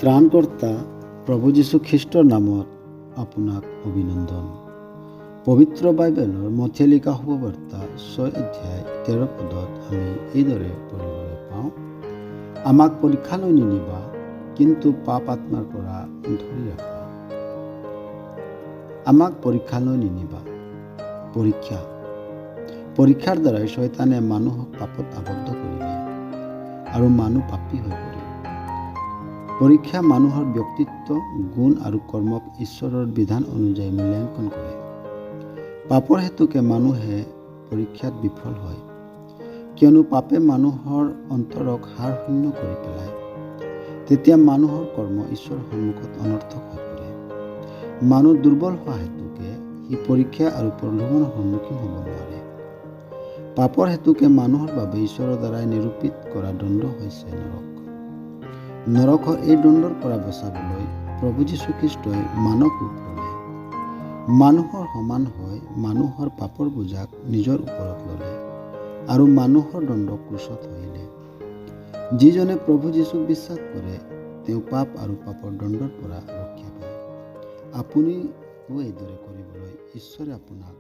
ত্ৰাণকৰ্তা প্ৰভু যীশু খ্ৰীষ্টৰ নামত আপোনাক অভিনন্দন। পবিত্ৰ বাইবেলৰ মথিয় লিখা শুভবাৰ্তা 6 অধ্যায় 13 পদত আমি এইদৰে পঢ়িবলৈ পাওঁ, আমাক পৰীক্ষালৈ নিনিবা, কিন্তু পাপ আত্মাৰ পৰা ধৰি ৰাখা। আমাক পৰীক্ষালৈ নিনিবা। পৰীক্ষাৰ দ্বাৰাই শয়তানে মানুহক পাপত আবদ্ধ কৰি দিয়ে আৰু মানুহ পাপী হৈ পৰে। পৰীক্ষা মানুহৰ ব্যক্তিত্ব, গুণ আৰু কৰ্মক ঈশ্বৰৰ বিধান অনুযায়ী মূল্যাংকন কৰে। পাপৰ হেতুকে মানুহে পৰীক্ষাত বিফল হয়, কিয়নো পাপে মানুহৰ অন্তৰক সাৰ শূন্য কৰি পেলায়। তেতিয়া মানুহৰ কৰ্ম ঈশ্বৰৰ সন্মুখত অনৰ্থক হৈ পৰে। মানুহ দুৰ্বল হোৱা হেতুকে সি পৰীক্ষা আৰু প্ৰলোভনৰ সন্মুখীন হ'ব নোৱাৰে। পাপৰ হেতুকে মানুহৰ বাবে ঈশ্বৰৰ দ্বাৰাই নিৰূপিত কৰা দণ্ড হৈছে নৰক। নৰকৰ এই দণ্ডৰ পৰা বচাবলৈ প্ৰভু যীশুখ্ৰীষ্টই মানৱ ৰূপ ল'লে। মানুহৰ সমান হৈ মানুহৰ পাপৰ বোজাক নিজৰ ওপৰত ল'লে আৰু মানুহৰ দণ্ড ক্ৰুচত সহিলে। যিজনে প্ৰভু যীশুক বিশ্বাস কৰে তেওঁ পাপ আৰু পাপৰ দণ্ডৰ পৰা ৰক্ষা পায়। আপুনিও এইদৰে কৰিবলৈ ঈশ্বৰে আপোনাক